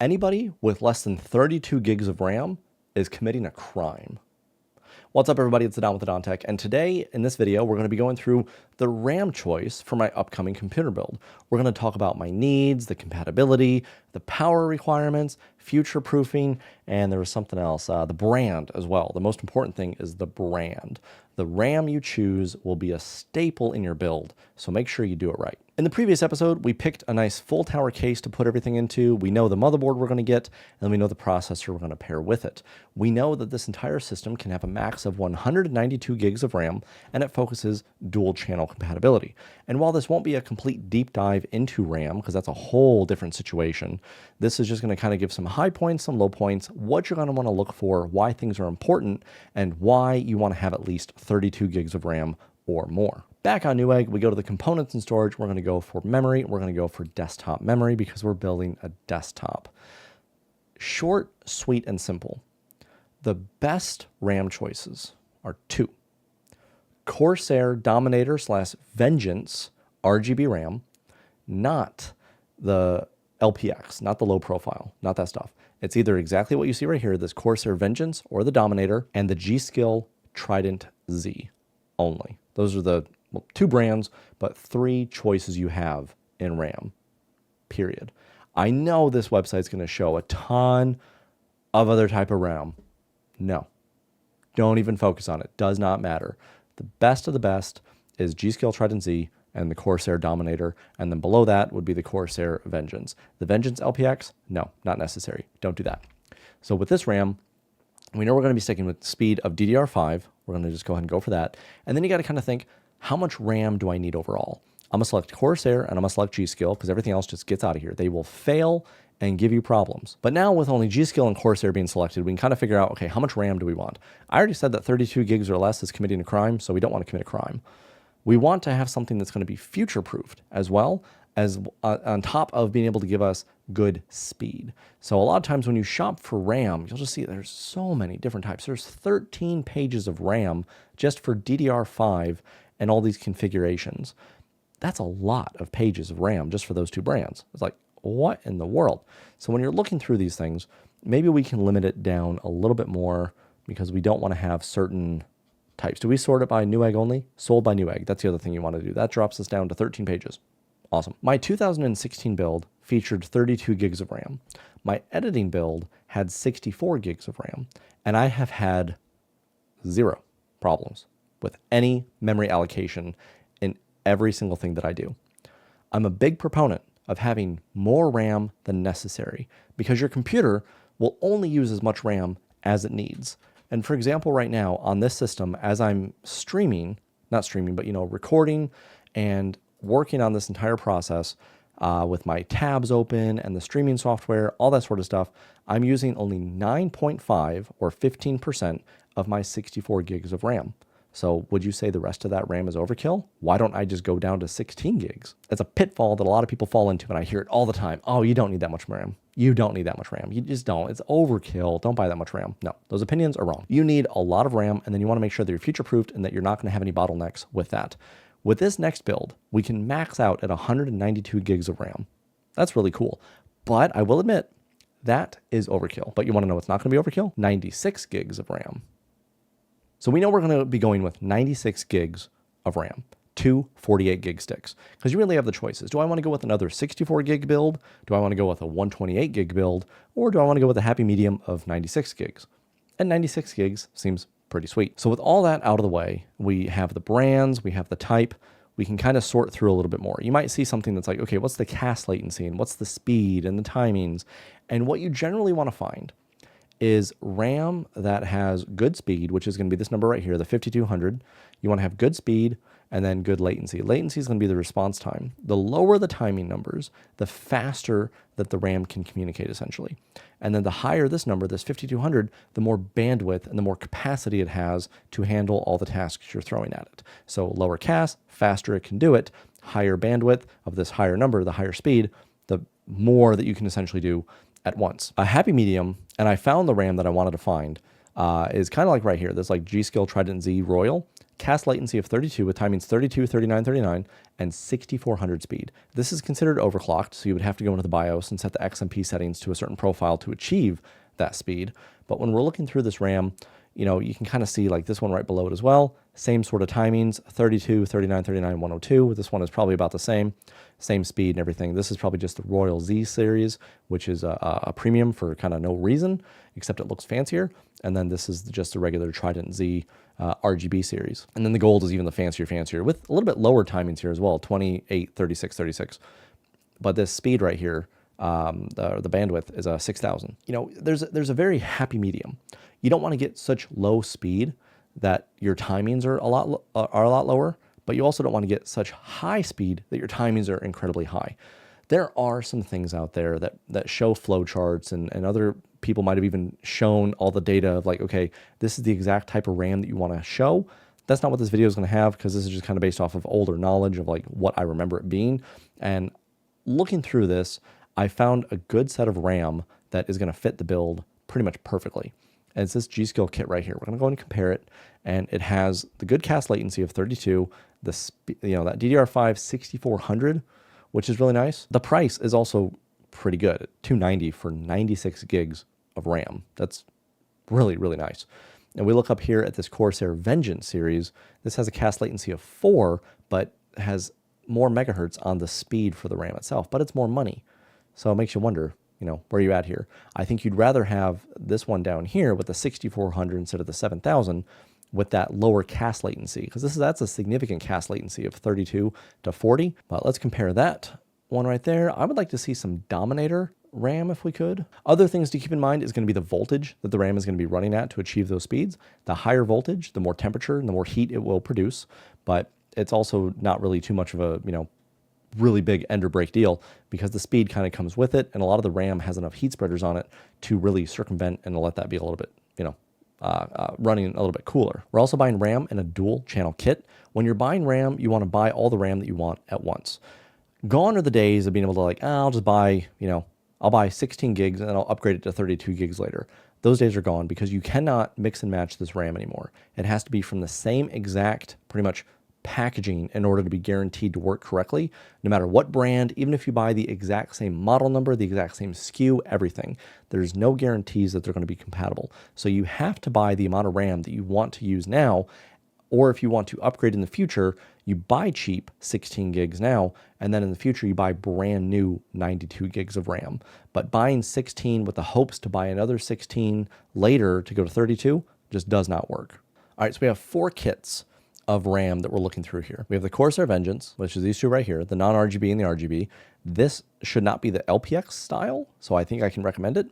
Anybody with less than 32 gigs of RAM is committing a crime. What's up, everybody? It's Don with Tech, and today in this video we're going to be going through the RAM choice for my upcoming computer build. We're going to talk about my needs, the compatibility, the power requirements, future proofing, and there was something else, the brand as well. The most important thing is the brand. The RAM you choose will be a staple in your build, so make sure you do it right. In the previous episode, we picked a nice full tower case to put everything into. We know the motherboard we're going to get, and we know the processor we're going to pair with it. We know that this entire system can have a max of 192 gigs of RAM, and it focuses dual channel compatibility. And while this won't be a complete deep dive into RAM, because that's a whole different situation, this is just going to kind of give some high points, some low points, what you're going to want to look for, why things are important, and why you want to have at least 32 gigs of RAM or more. Back on Newegg, we go to the components and storage. We're going to go for memory. We're going to go for desktop memory because we're building a desktop. Short, sweet, and simple. The best RAM choices are two. Corsair Dominator / Vengeance RGB RAM, not the LPX, not the low profile, not that stuff. It's either exactly what you see right here, this Corsair Vengeance or the Dominator, and the gskill Trident Z only. Those are the two brands, but three choices you have in RAM, period. I know this website's going to show a ton of other type of RAM. No, don't even focus on it. Does not matter. The best of the best is gskill Trident Z and the Corsair Dominator, and then below that would be the Corsair Vengeance. The Vengeance LPX, no, not necessary. Don't do that. So with this RAM, we know we're going to be sticking with the speed of DDR5. We're going to just go ahead and go for that. And then you got to kind of think, how much RAM do I need overall? I'm going to select Corsair and I'm going to select gskill because everything else just gets out of here. They will fail and give you problems. But now with only gskill and Corsair being selected, we can kind of figure out, okay, how much RAM do we want? I already said that 32 gigs or less is committing a crime, so we don't want to commit a crime. We want to have something that's going to be future-proofed as well as on top of being able to give us good speed. So a lot of times when you shop for RAM, you'll just see there's so many different types. There's 13 pages of RAM just for DDR5 and all these configurations. That's a lot of pages of RAM just for those two brands. It's like, what in the world? So when you're looking through these things, maybe we can limit it down a little bit more because we don't want to have certain types. Do we sort it by Newegg only? Sold by Newegg. That's the other thing you want to do. That drops us down to 13 pages. Awesome. My 2016 build featured 32 gigs of RAM. My editing build had 64 gigs of RAM, and I have had zero problems with any memory allocation in every single thing that I do. I'm a big proponent of having more RAM than necessary because your computer will only use as much RAM as it needs. And for example, right now on this system, as I'm streaming, not streaming, but recording and working on this entire process with my tabs open and the streaming software, all that sort of stuff, I'm using only 9.5 or 15% of my 64 gigs of RAM. So would you say the rest of that RAM is overkill? Why don't I just go down to 16 gigs? It's a pitfall that a lot of people fall into, and I hear it all the time. Oh, you don't need that much RAM. You don't need that much RAM. You just don't. It's overkill. Don't buy that much RAM. No, those opinions are wrong. You need a lot of RAM, and then you want to make sure that you're future-proofed and that you're not going to have any bottlenecks with that. With this next build, we can max out at 192 gigs of RAM. That's really cool. But I will admit, that is overkill. But you want to know what's not going to be overkill? 96 gigs of RAM. So we know we're going to be going with 96 gigs of RAM, two 48 gig sticks, because you really have the choices. Do I want to go with another 64 gig build? Do I want to go with a 128 gig build? Or do I want to go with a happy medium of 96 gigs? And 96 gigs seems pretty sweet. So with all that out of the way, we have the brands, we have the type, we can kind of sort through a little bit more. You might see something that's like, okay, what's the cast latency and what's the speed and the timings? And what you generally want to find is RAM that has good speed, which is going to be this number right here, the 5200. You want to have good speed and then good latency. Latency is going to be the response time. The lower the timing numbers, the faster that the RAM can communicate, essentially. And then the higher this number, this 5200, the more bandwidth and the more capacity it has to handle all the tasks you're throwing at it. So lower CAS, faster it can do it. Higher bandwidth of this higher number, the higher speed, the more that you can essentially do at once. A happy medium, and I found the RAM that I wanted to find, is kind of like right here. This like gskill Trident Z Royal. cast latency of 32 with timings 32, 39, 39, and 6400 speed. This is considered overclocked, so you would have to go into the BIOS and set the XMP settings to a certain profile to achieve that speed. But when we're looking through this RAM, you know, you can kind of see like this one right below it as well. Same sort of timings, 32, 39, 39, 102. This one is probably about the same speed and everything. This is probably just the Royal Z series, which is a premium for kind of no reason, except it looks fancier. And then this is just the regular Trident Z RGB series. And then the gold is even the fancier with a little bit lower timings here as well, 28, 36, 36. But this speed right here, the bandwidth is 6,000. You know, there's a very happy medium. You don't want to get such low speed that your timings are a lot lower, but you also don't want to get such high speed that your timings are incredibly high. There are some things out there that show flowcharts, and other people might have even shown all the data of like, okay, this is the exact type of RAM that you want to show. That's not what this video is going to have, because this is just kind of based off of older knowledge of like what I remember it being. And looking through this, I found a good set of RAM that is going to fit the build pretty much perfectly. And it's this Gskill kit right here. We're going to go and compare it, and it has the good cast latency of 32, that DDR5 6400, which is really nice. The price is also pretty good, $290 for 96 gigs of RAM. That's really, really nice. And we look up here at this Corsair Vengeance series. This has a cast latency of 4, but has more megahertz on the speed for the RAM itself, but it's more money. So it makes you wonder, you know, where are you at here? I think you'd rather have this one down here with the 6400 instead of the 7000 with that lower cast latency, because that's a significant cast latency of 32 to 40. But let's compare that one right there. I would like to see some Dominator RAM if we could. Other things to keep in mind is going to be the voltage that the RAM is going to be running at to achieve those speeds. The higher voltage, the more temperature and the more heat it will produce, but it's also not really too much of a, you know, really big end or break deal, because the speed kind of comes with it, and a lot of the RAM has enough heat spreaders on it to really circumvent and let that be a little bit, you know, running a little bit cooler. We're also buying RAM in a dual channel kit. When you're buying RAM, you want to buy all the RAM that you want at once. Gone are the days of being able to like, I'll just buy, you know, I'll buy 16 gigs and I'll upgrade it to 32 gigs later. Those days are gone, because you cannot mix and match this RAM anymore. It has to be from the same exact, pretty much, packaging in order to be guaranteed to work correctly, no matter what brand. Even if you buy the exact same model number, the exact same SKU, everything, there's no guarantees that they're going to be compatible. So you have to buy the amount of RAM that you want to use now, or if you want to upgrade in the future, you buy cheap 16 gigs now, and then in the future you buy brand new 92 gigs of RAM. But buying 16 with the hopes to buy another 16 later to go to 32 just does not work. All right, so we have 4 kits of RAM that we're looking through here. We have the Corsair Vengeance, which is these two right here, the non-RGB and the RGB. This should not be the LPX style, so I think I can recommend it.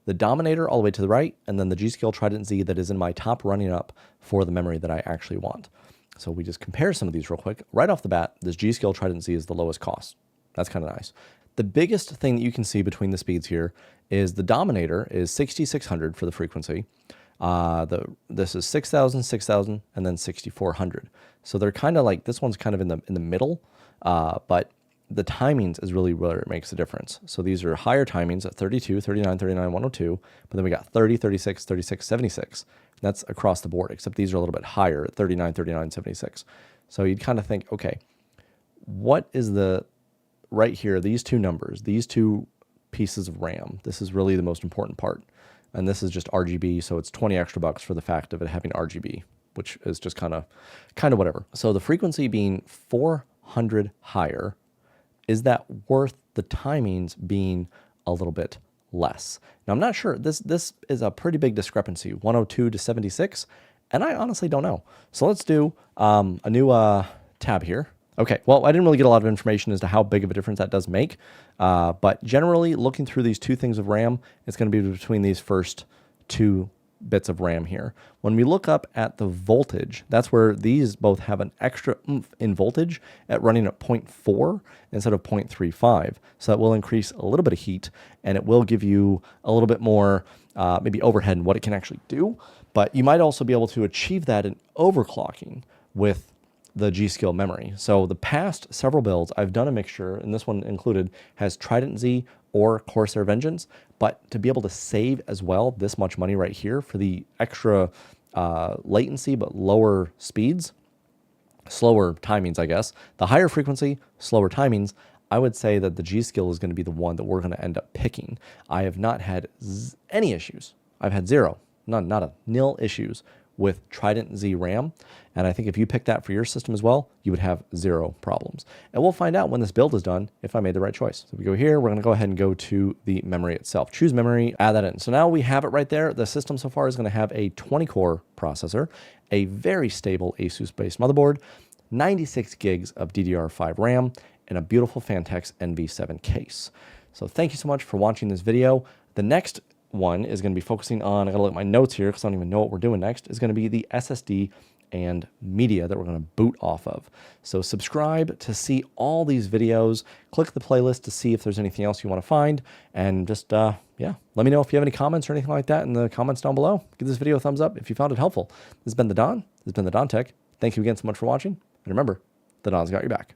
The Dominator all the way to the right, and then the Gskill Trident Z that is in my top running up for the memory that I actually want. So we just compare some of these real quick. Right off the bat, this Gskill Trident Z is the lowest cost. That's kind of nice. The biggest thing that you can see between the speeds here is the Dominator is 6600 for the frequency. This is 6,000, 6,000, and then 6,400. So they're kind of like, this one's kind of in the middle, but the timings is really where it makes a difference. So these are higher timings at 32, 39, 39, 102, but then we got 30, 36, 36, 76. That's across the board, except these are a little bit higher at 39, 39, 76. So you'd kind of think, okay, what is the, right here, these two numbers, these two pieces of RAM, this is really the most important part. And this is just RGB, so it's 20 extra bucks for the fact of it having RGB, which is just kind of whatever. So the frequency being 400 higher, is that worth the timings being a little bit less? Now, I'm not sure. This is a pretty big discrepancy, 102 to 76, and I honestly don't know. So let's do a new tab here. Okay, well, I didn't really get a lot of information as to how big of a difference that does make, but generally, looking through these two things of RAM, it's going to be between these first 2 bits of RAM here. When we look up at the voltage, that's where these both have an extra oomph in voltage at running at 0.4 instead of 0.35. So that will increase a little bit of heat, and it will give you a little bit more maybe overhead in what it can actually do. But you might also be able to achieve that in overclocking with the Gskill memory. So the past several builds, I've done a mixture, and this one included, has Trident Z or Corsair Vengeance, but to be able to save as well this much money right here for the extra latency but lower speeds, slower timings, I guess. The higher frequency, slower timings, I would say that the gskill is going to be the one that we're going to end up picking. I have not had any issues. I've had zero, not a nil issues with Trident Z RAM. And I think if you pick that for your system as well, you would have zero problems. And we'll find out when this build is done if I made the right choice. So we go here, we're going to go ahead and go to the memory itself. Choose memory, add that in. So now we have it right there. The system so far is going to have a 20-core processor, a very stable Asus-based motherboard, 96 gigs of DDR5 RAM, and a beautiful Fantex NV7 case. So thank you so much for watching this video. The next one is going to be focusing on, I got to look at my notes here because I don't even know what we're doing next, is going to be the SSD and media that we're going to boot off of. So subscribe to see all these videos, click the playlist to see if there's anything else you want to find, and just, yeah, let me know if you have any comments or anything like that in the comments down below. Give this video a thumbs up if you found it helpful. This has been the Don. This has been the Don Tech. Thank you again so much for watching, and remember, the Don's got your back.